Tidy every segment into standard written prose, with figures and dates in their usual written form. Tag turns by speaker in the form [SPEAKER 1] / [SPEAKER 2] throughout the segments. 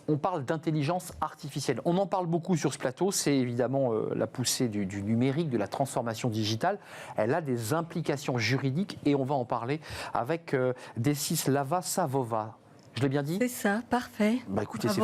[SPEAKER 1] on parle d'intelligence artificielle. On en parle beaucoup sur ce plateau, c'est évidemment la poussée du numérique, de la transformation digitale. Elle a des implications juridiques et on va en parler avec Desislava Savova. Je l'ai bien dit ?
[SPEAKER 2] C'est ça, parfait.
[SPEAKER 1] Écoutez, c'est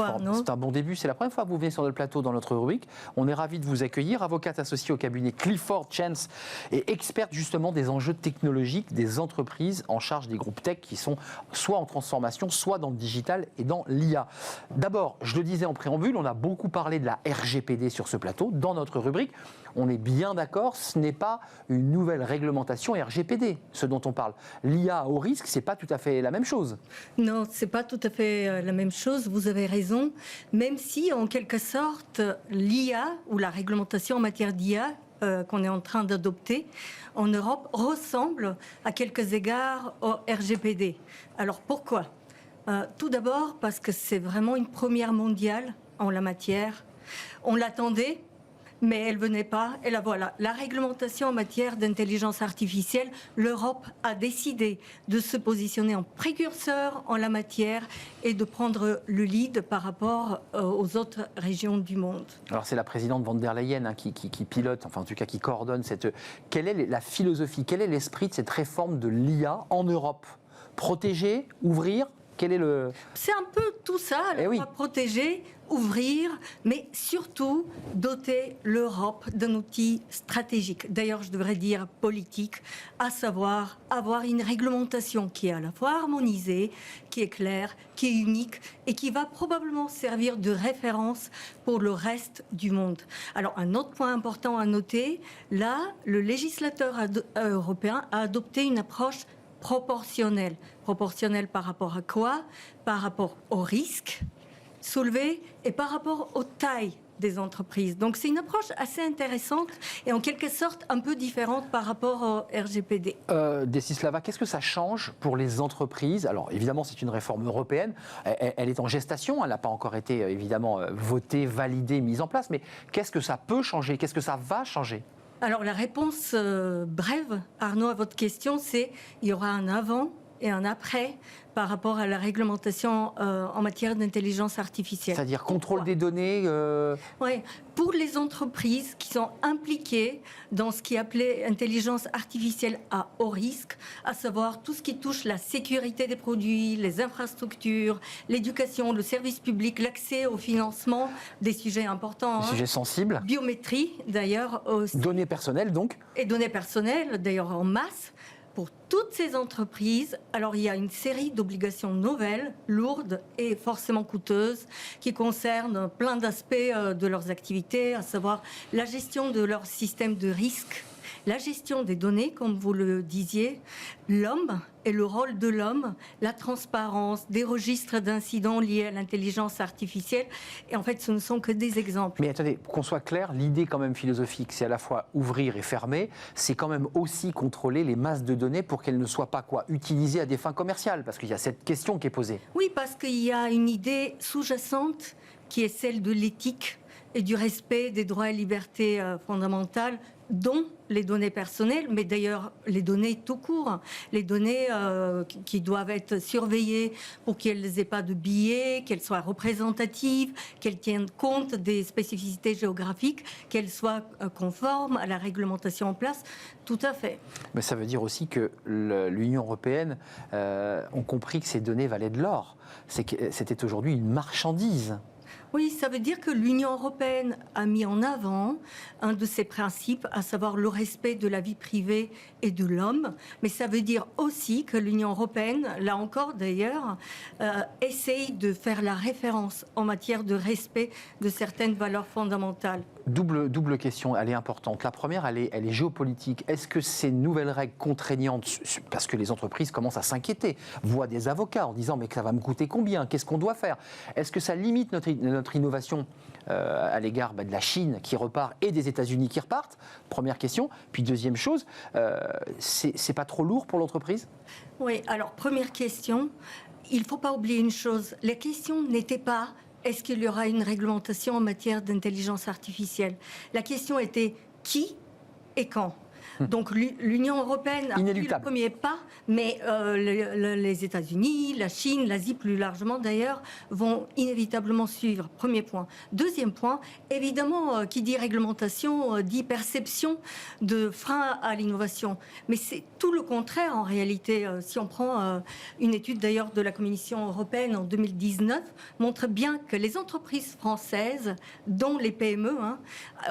[SPEAKER 1] un bon début. C'est la première fois que vous venez sur le plateau dans notre rubrique. On est ravis de vous accueillir. Avocate associée au cabinet Clifford Chance et experte justement des enjeux technologiques des entreprises en charge des groupes tech qui sont soit en transformation, soit dans le digital et dans l'IA. D'abord, je le disais en préambule, on a beaucoup parlé de la RGPD sur ce plateau, dans notre rubrique. On est bien d'accord, ce n'est pas une nouvelle réglementation RGPD, ce dont on parle. L'IA au risque, c'est pas tout à fait la même chose.
[SPEAKER 2] Non, c'est pas tout à fait la même chose, vous avez raison, même si en quelque sorte l'IA ou la réglementation en matière d'IA qu'on est en train d'adopter en Europe ressemble à quelques égards au RGPD. Alors pourquoi ? Tout d'abord parce que c'est vraiment une première mondiale en la matière. On l'attendait, mais elle ne venait pas. Et là voilà, la réglementation en matière d'intelligence artificielle, l'Europe a décidé de se positionner en précurseur en la matière et de prendre le lead par rapport aux autres régions du monde.
[SPEAKER 1] Alors c'est la présidente von der Leyen qui pilote, enfin en tout cas qui coordonne cette... Quelle est la philosophie, quel est l'esprit de cette réforme de l'IA en Europe ? Protéger, ouvrir ? Quel est le...
[SPEAKER 2] C'est un peu tout ça, protéger, ouvrir, mais surtout doter l'Europe d'un outil stratégique. D'ailleurs, je devrais dire politique, à savoir avoir une réglementation qui est à la fois harmonisée, qui est claire, qui est unique et qui va probablement servir de référence pour le reste du monde. Alors, un autre point important à noter, là, le législateur européen a adopté une approche proportionnelle. Proportionnelle par rapport à quoi ? Par rapport au risque soulevé et par rapport aux tailles des entreprises. Donc c'est une approche assez intéressante et en quelque sorte un peu différente par rapport au RGPD.
[SPEAKER 1] Desislava, qu'est-ce que ça change pour les entreprises ? Alors évidemment c'est une réforme européenne, elle est en gestation, elle n'a pas encore été évidemment votée, validée, mise en place, mais qu'est-ce que ça peut changer ? Qu'est-ce que ça va changer ?
[SPEAKER 2] Alors la réponse brève, Arnaud, à votre question, c'est il y aura un avant et un après par rapport à la réglementation en matière d'intelligence artificielle.
[SPEAKER 1] C'est-à-dire contrôle des données
[SPEAKER 2] Oui, pour les entreprises qui sont impliquées dans ce qui est appelé intelligence artificielle à haut risque, à savoir tout ce qui touche la sécurité des produits, les infrastructures, l'éducation, le service public, l'accès au financement, des sujets importants.
[SPEAKER 1] Des sujets sensibles.
[SPEAKER 2] Biométrie, d'ailleurs. Aussi.
[SPEAKER 1] Données personnelles, donc.
[SPEAKER 2] Et données personnelles, d'ailleurs en masse. Pour toutes ces entreprises, alors il y a une série d'obligations nouvelles, lourdes et forcément coûteuses, qui concernent plein d'aspects de leurs activités, à savoir la gestion de leur système de risque, la gestion des données, comme vous le disiez, l'homme et le rôle de l'homme, la transparence, des registres d'incidents liés à l'intelligence artificielle. Et en fait, ce ne sont que des exemples.
[SPEAKER 1] Mais attendez, qu'on soit clair, l'idée quand même philosophique, c'est à la fois ouvrir et fermer, c'est quand même aussi contrôler les masses de données pour qu'elles ne soient pas utilisées à des fins commerciales, parce qu'il y a cette question qui est posée.
[SPEAKER 2] Oui, parce qu'il y a une idée sous-jacente qui est celle de l'éthique et du respect des droits et libertés fondamentales, dont les données personnelles, mais d'ailleurs les données tout court, les données qui doivent être surveillées pour qu'elles n'aient pas de biais, qu'elles soient représentatives, qu'elles tiennent compte des spécificités géographiques, qu'elles soient conformes à la réglementation en place. Tout à fait.
[SPEAKER 1] Mais ça veut dire aussi que l'Union européenne a compris que ces données valaient de l'or. C'était aujourd'hui une marchandise.
[SPEAKER 2] Oui, ça veut dire que l'Union européenne a mis en avant un de ses principes, à savoir le respect de la vie privée et de l'homme. Mais ça veut dire aussi que l'Union européenne, là encore d'ailleurs, essaye de faire la référence en matière de respect de certaines valeurs fondamentales.
[SPEAKER 1] Double question, elle est importante. La première, elle est géopolitique. Est-ce que ces nouvelles règles contraignantes, parce que les entreprises commencent à s'inquiéter, voient des avocats en disant « mais ça va me coûter combien ? Qu'est-ce qu'on doit faire ?» Est-ce que ça limite notre innovation à l'égard de la Chine qui repart et des États-Unis qui repartent? Première question. Puis deuxième chose, c'est pas trop lourd pour l'entreprise?
[SPEAKER 2] Oui, alors première question, il ne faut pas oublier une chose. La question n'était pas est-ce qu'il y aura une réglementation en matière d'intelligence artificielle? La question était qui et quand? Donc l'Union européenne a pris le premier pas, mais les États-Unis, la Chine, l'Asie plus largement d'ailleurs, vont inévitablement suivre. Premier point. Deuxième point, évidemment, qui dit réglementation, dit perception de frein à l'innovation. Mais c'est tout le contraire en réalité. Si on prend une étude d'ailleurs de la Commission européenne en 2019, montre bien que les entreprises françaises, dont les PME,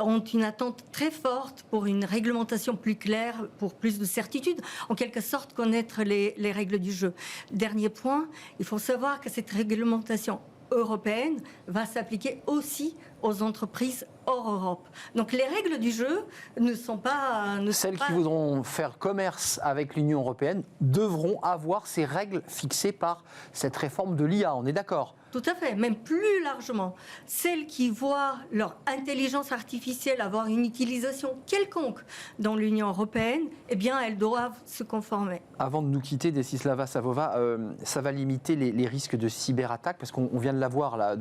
[SPEAKER 2] ont une attente très forte pour une réglementation plus claire, pour plus de certitude, en quelque sorte connaître les règles du jeu. Dernier point, il faut savoir que cette réglementation européenne va s'appliquer aussi aux entreprises hors Europe. Donc les règles du jeu ne sont pas...
[SPEAKER 1] Celles qui voudront faire commerce avec l'Union européenne devront avoir ces règles fixées par cette réforme de l'IA, on est d'accord ?
[SPEAKER 2] Tout à fait, même plus largement. Celles qui voient leur intelligence artificielle avoir une utilisation quelconque dans l'Union européenne, eh bien, elles doivent se conformer.
[SPEAKER 1] Avant de nous quitter, Desislava Savova, ça va limiter les risques de cyberattaque, parce qu'on vient de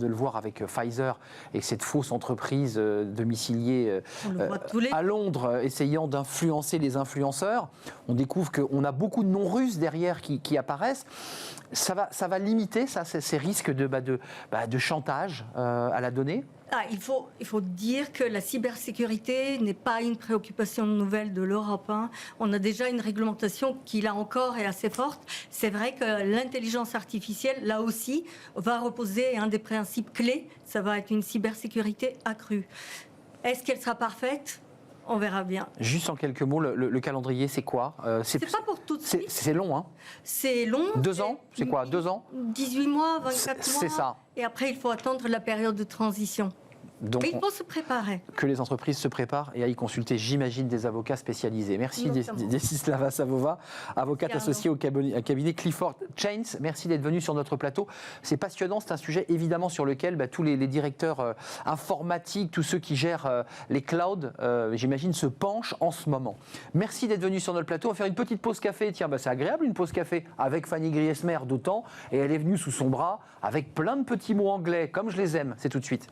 [SPEAKER 1] le voir avec Pfizer et cette fausse entreprise domiciliée à Londres, essayant d'influencer les influenceurs. On découvre qu'on a beaucoup de noms russes derrière qui apparaissent. Ça va limiter ces risques de chantage à la donnée ?
[SPEAKER 2] Il faut dire que la cybersécurité n'est pas une préoccupation nouvelle de l'Europe. On a déjà une réglementation qui, là encore, est assez forte. C'est vrai que l'intelligence artificielle, là aussi, va reposer un des principes clés. Ça va être une cybersécurité accrue. Est-ce qu'elle sera parfaite ? On verra bien.
[SPEAKER 1] Juste en quelques mots, le calendrier, c'est quoi ?
[SPEAKER 2] C'est pas pour tout de suite.
[SPEAKER 1] C'est long, hein ?
[SPEAKER 2] C'est long.
[SPEAKER 1] 2 ans ? C'est quoi ? 2 ans ?
[SPEAKER 2] 18 mois, 24 mois.
[SPEAKER 1] C'est ça.
[SPEAKER 2] Et après, il faut attendre la période de transition.
[SPEAKER 1] Donc,
[SPEAKER 2] il faut se préparer.
[SPEAKER 1] Que les entreprises se préparent et aillent consulter, j'imagine, des avocats spécialisés. Merci Desislava Savova, avocate associée au cabinet Clifford Chance. Merci d'être venue sur notre plateau. C'est passionnant, c'est un sujet évidemment sur lequel tous les directeurs informatiques, tous ceux qui gèrent les clouds, j'imagine, se penchent en ce moment. Merci d'être venu sur notre plateau. On va faire une petite pause café. Tiens, c'est agréable une pause café avec Fanny Griesmer d'autant. Et elle est venue sous son bras avec plein de petits mots anglais, comme je les aime. C'est tout de suite.